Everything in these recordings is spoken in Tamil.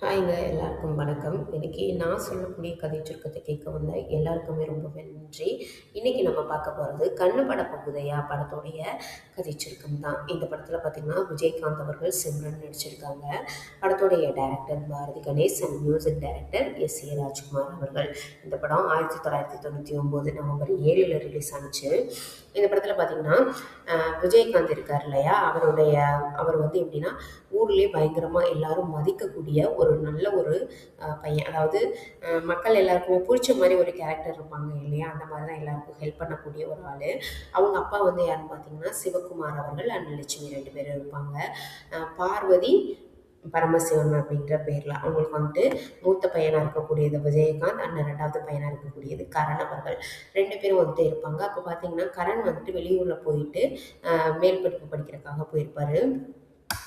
ஹாய்ங்க, எல்லாருக்கும் வணக்கம். இன்னைக்கு நான் சொல்லக்கூடிய கதை சுருக்கத்தை கேட்க வந்த எல்லாருக்குமே ரொம்பவே நன்றி. இன்னைக்கு நம்ம பார்க்க போகிறது கண்ணு பட பகுதையா படத்துடைய கதை சுருக்கம் தான். இந்த படத்தில் பார்த்தீங்கன்னா விஜயகாந்த் அவர்கள் சிம்ரன் நடிச்சிருக்காங்க. படத்துடைய director Bharathi Ganesh and music director S A. Rajkumar அவர்கள். இந்த படம் 1999 நவம்பர் 7 ரிலீஸ் ஆனிச்சு. இந்த படத்தில் பார்த்தீங்கன்னா விஜயகாந்த் இருக்கார் இல்லையா, அவர் வந்து எப்படின்னா ஊர்லேயே பயங்கரமாக எல்லாரும் மதிக்கக்கூடிய ஒரு நல்ல ஒரு பையன். அதாவது மக்கள் எல்லாருக்குமே பிடிச்ச மாதிரி ஒரு கேரக்டர் இருப்பாங்க இல்லையா, அந்த மாதிரி தான் எல்லாருக்கும் ஹெல்ப் பண்ணக்கூடிய ஒரு ஆள். அவங்க அப்பா வந்து யாருன்னு பார்த்தீங்கன்னா சிவகுமார் அவர்கள் அண்ட் லட்சுமி 2 பேரும் இருப்பாங்க. பார்வதி பரமசிவன் அப்படின்ற பேரில் அவங்களுக்கு வந்துட்டு மூத்த பையனாக இருக்கக்கூடியது விஜயகாந்த் அண்ட் 2வது பையனாக இருக்கக்கூடியது கரண் அவர்கள் 2 பேரும் வந்துட்டு இருப்பாங்க. அப்போ பார்த்தீங்கன்னா கரண் வந்துட்டு வெளியூரில் போயிட்டு மேல் படிப்பு படிக்கிறதுக்காக போயிருப்பார்.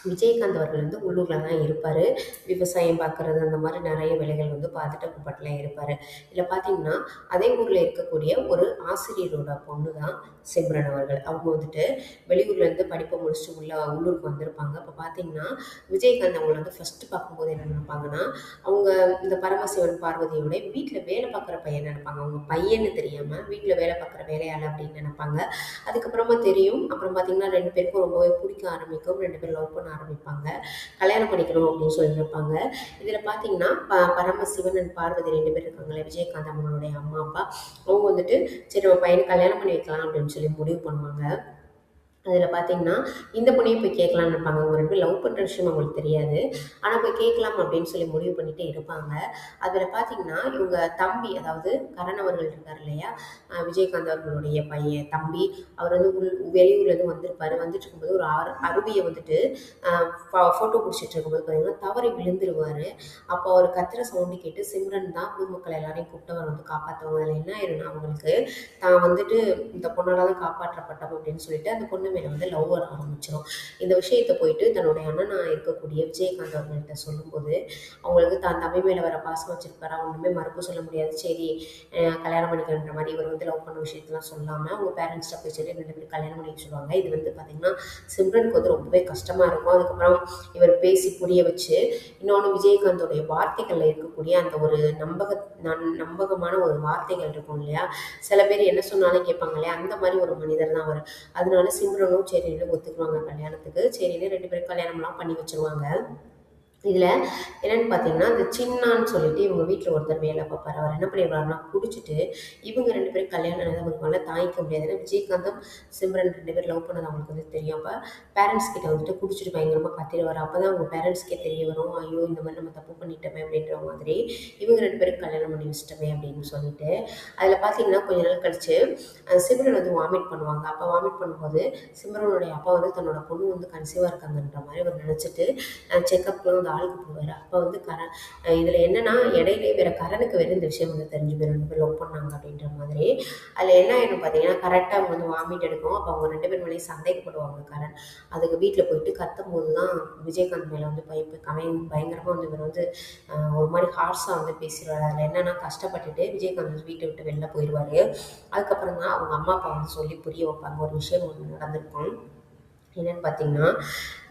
விஜயகாந்த் அவர்கள் வந்து உள்ளூரில் தான் இருப்பார். விவசாயம் பார்க்குறது அந்த மாதிரி நிறைய வேலைகள் வந்து பார்த்துட்டு பட்டில் இருப்பார். இதில் பார்த்தீங்கன்னா அதே ஊரில் இருக்கக்கூடிய ஒரு ஆசிரியரோட பொண்ணு தான் சிம்ரன் அவர்கள். அவங்க வந்துட்டு வெளியூர்லேருந்து படிப்பை முடிச்சுட்டு உள்ளூருக்கு வந்திருப்பாங்க. அப்போ பார்த்தீங்கன்னா விஜயகாந்த் அவங்களை வந்து ஃபஸ்ட்டு பார்க்கும்போது என்ன நினைப்பாங்கன்னா, அவங்க இந்த பரமசிவன் பார்வதியோட வீட்டில் வேலை பார்க்குற பையன் நினைப்பாங்க. அவங்க பையன்னு தெரியாமல் வீட்டில் வேலை பார்க்குற வேலையாள் அப்படின்னு நினைப்பாங்க. அதுக்கப்புறமா தெரியும். அப்புறம் பார்த்தீங்கன்னா 2 பேருக்கும் ரொம்பவே பிடிக்க ஆரம்பிக்கும். 2 பேரும் லவ் பண்ண ஆரம்பிப்பாங்க. கல்யாணம் பண்ணிக்கணும் அப்படின்னு சொல்லியிருப்பாங்க. இதில் பார்த்தீங்கன்னா பரமசிவன் அண்ட் பார்வதி 2 பேர் இருக்காங்களே, விஜயகாந்த் அவங்களுடைய அம்மா அப்பா, அவங்க வந்துட்டு சரி நம்ம பையனை கல்யாணம் பண்ணி வைக்கலாம் அப்படின்னு சொல்லி முடிவு பண்ணுவாங்க. அதில் பார்த்தீங்கன்னா இந்த பொண்ணையும் போய் கேட்கலான்னு இருப்பாங்க. அவங்க 2 பேரும் லவ் பண்ணுற விஷயம் அவங்களுக்கு தெரியாது. ஆனால் போய் கேட்கலாம் அப்படின்னு சொல்லி முடிவு பண்ணிகிட்டே இருப்பாங்க. அதில் பார்த்தீங்கன்னா இவங்க தம்பி, அதாவது கரண் அவர்கள் இருக்கார் இல்லையா, விஜயகாந்த் அவர்களுடைய பையன் தம்பி, அவர் வந்து வெளியூர்லேருந்து வந்திருப்பார். வந்துட்டு இருக்கும்போது ஒரு அருவியை வந்துட்டு ஃபோட்டோ பிடிச்சிட்டு இருக்கும்போது பார்த்தீங்கன்னா தவறி விழுந்துருவார். அப்போ அவர் கத்துற சவுண்டு கேட்டு சிம்ரன் தான் ஊர் மக்கள் எல்லாரையும் கூப்பிட்டு அவர் வந்து காப்பாற்றுவாங்க. அதில் என்ன ஆயிருன்னா அவங்களுக்கு தான் வந்துட்டு இந்த பொண்ணால் தான் காப்பாற்றப்பட்டோம் அப்படின்னு சொல்லிட்டு அந்த பொண்ணு மேலே வந்து லவ் வர ஆரம்பிச்சிடும். இந்த விஷயத்தை போயிட்டு தன்னுடைய அண்ணனாக இருக்கக்கூடிய விஜயகாந்த் அவர்கள்ட்ட சொல்லும்போது அவங்களுக்கு தான் தம்பி மேலே வர பாசம் வச்சிருப்பாரு. ஒன்றுமே மறுப்பு சொல்ல முடியாது. சரி கல்யாணம் பண்ணிக்கின்ற மாதிரி இவர் வந்து லவ் பண்ண விஷயத்தெல்லாம் சொல்லாமல் அவங்க பேரண்ட்ஸ்ட்ட போய் சொல்லி 2 பேரும் கல்யாணம் பண்ணி சொல்லுவாங்க. இது வந்து பார்த்திங்கன்னா சிம்ரனுக்கு வந்து ரொம்பவே கஷ்டமாக இருக்கும். அதுக்கப்புறம் இவர் பேசி புரிய வச்சு, இன்னொன்று விஜயகாந்தோடைய வார்த்தைகளில் இருக்கக்கூடிய அந்த ஒரு நம்பகமான ஒரு வார்த்தைகள் இருக்கும் இல்லையா, சில பேர் என்ன சொன்னாலும் கேட்பாங்க இல்லையா, அந்த மாதிரி ஒரு மனிதர் தான் அவர். அதனால சிம்ரனும் சரின்னு ஒத்துக்குவாங்க கல்யாணத்துக்கு. சரின்னு 2 பேரும் கல்யாணம்லாம் பண்ணி வச்சுருவாங்க. இதில் என்னென்னு பார்த்தீங்கன்னா இந்த சின்னான்னு சொல்லிட்டு இவங்க வீட்டில் ஒருத்தர் வேலை பார்ப்பார். அவர் என்ன பண்ணிடுவாருன்னா குடிச்சிட்டு இவங்க 2 பேரும் கல்யாணம் அவங்களால தாங்கிக்க முடியாது. ஏன்னா விஜயகாந்தும் சிம்ரன் 2 பேர் லவ் பண்ணது அவங்களுக்கு வந்து தெரியும். அப்போ பேரண்ட்ஸ் கிட்ட வந்துட்டு குடிச்சிட்டு பயங்கரமாக கத்திடுவார். அப்போ தான் அவங்க பேரண்ட்ஸ்க்கே தெரிய வரும், ஐயோ இந்த மாதிரி நம்ம தப்பு பண்ணிட்டோமே அப்படின்ற மாதிரி, இவங்க 2 பேரும் கல்யாணம் பண்ணி வச்சிட்டோமே அப்படின்னு சொல்லிட்டு. அதில் பார்த்தீங்கன்னா கொஞ்ச நாள் கழிச்சு சிம்ரன் வந்து வாமிட் பண்ணுவாங்க. அப்போ வாமிட் பண்ணும்போது சிம்ரனுடைய அப்பா வந்து தன்னோட பொண்ணு வந்து கன்சீவாக இருக்காங்கன்ற மாதிரி அவர் நினச்சிட்டு செக்கப்லாம் வந்து ஆளுக்கு போடுவார். அப்போ வந்து இதில் என்னென்னா இடையிலே வேறு கரனுக்கு வேறு இந்த விஷயம் வந்து தெரிஞ்சு போய் 2 பேர் லவ் பண்ணாங்க அப்படின்ற மாதிரி. அதில் என்ன ஆயிடும் பார்த்தீங்கன்னா கரெக்டாக அவங்க வந்து வாமிட் எடுக்கும். அப்போ அவங்க 2 பேர் மேலேயும் சந்தேகப்படுவாங்க கரண். அதுக்கு வீட்டில் போயிட்டு கத்தும்போது தான் விஜயகாந்த் மேலே வந்து பயங்கரமாக வந்து இவர் வந்து ஒரு மாதிரி ஹார்ஸாக வந்து பேசிடுவார். அதில் என்னென்னா கஷ்டப்பட்டுட்டு விஜயகாந்த் வந்து வீட்டை விட்டு வெளில போயிடுவார். அதுக்கப்புறம் தான் அவங்க அம்மா அப்பா வந்து சொல்லி புரிய வைப்பாங்க. ஒரு விஷயம் ஒன்று நடந்திருக்கும். என்னென்னு பார்த்தீங்கன்னா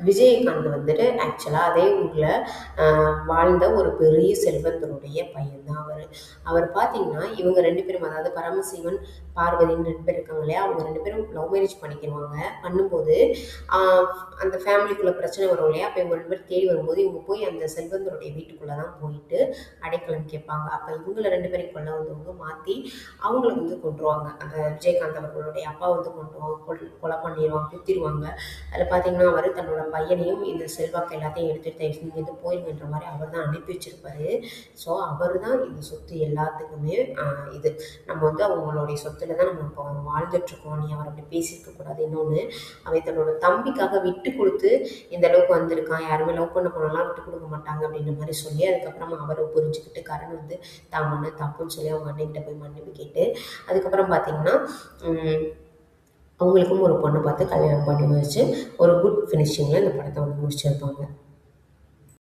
விஜயகாந்த் வந்துட்டு ஆக்சுவலாக அதே ஊரில் வாழ்ந்த ஒரு பெரிய செல்வந்தருடைய பையன் தான் அவர். அவர் பார்த்தீங்கன்னா இவங்க 2 பேரும், அதாவது பரமசிவன் பார்வதின்னு 2 பேர் இருக்காங்க இல்லையா, அவங்க 2 பேரும் லவ் மேரேஜ் பண்ணிக்கிடுவாங்க. பண்ணும்போது அந்த ஃபேமிலிக்குள்ளே பிரச்சனை வரும் இல்லையா, அப்போ இவங்க 2 பேர் தேடி வரும்போது இவங்க போய் அந்த செல்வந்தருடைய வீட்டுக்குள்ளே தான் போயிட்டு அடைக்கலம் கேட்பாங்க. அப்போ இவங்கள 2 பேரும் கொள்ள வந்தவங்க மாற்றி அவங்கள வந்து கொண்டுருவாங்க. அந்த விஜயகாந்த் அவர்களுடைய அப்பா வந்து கொலை பண்ணிடுவாங்க, குத்திடுவாங்க. அதில் பார்த்தீங்கன்னா அவர் தன்னோட பையனையும் இந்த செல்வாக்கு எல்லாத்தையும் எடுத்துகிட்டு இங்கேருந்து போயிருங்கன்ற மாதிரி அவர் தான் அனுப்பி வச்சிருப்பாரு. ஸோ அவர் தான் இந்த சொத்து எல்லாத்துக்குமே இது நம்ம வந்து அவங்களுடைய சொத்துல தான் நம்ம இப்போ வாழ்ந்துட்டுருக்கோம், நீ அவர் அப்படி பேசியிருக்கக்கூடாது. இன்னொன்று அவன் தன்னோட தம்பிக்காக விட்டு கொடுத்து இந்த அளவுக்கு வந்திருக்கான், யாருமே லவ் பண்ண போனாலாம் விட்டு கொடுக்க மாட்டாங்க அப்படின்ற மாதிரி சொல்லி அதுக்கப்புறமா அவரை புரிஞ்சுக்கிட்டு கரண் வந்து தான் பண்ண தப்புன்னு சொல்லி அவங்க அண்ணன்கிட்ட போய் மன்னிப்பு கேட்டு அதுக்கப்புறம் பார்த்தீங்கன்னா அவங்களுக்கும் ஒரு பொண்ணை பார்த்து கல்யாணம் பண்ணி வச்சு ஒரு குட் ஃபினிஷிங்கில் இந்த படத்தை வந்து முடிச்சிருப்பாங்க.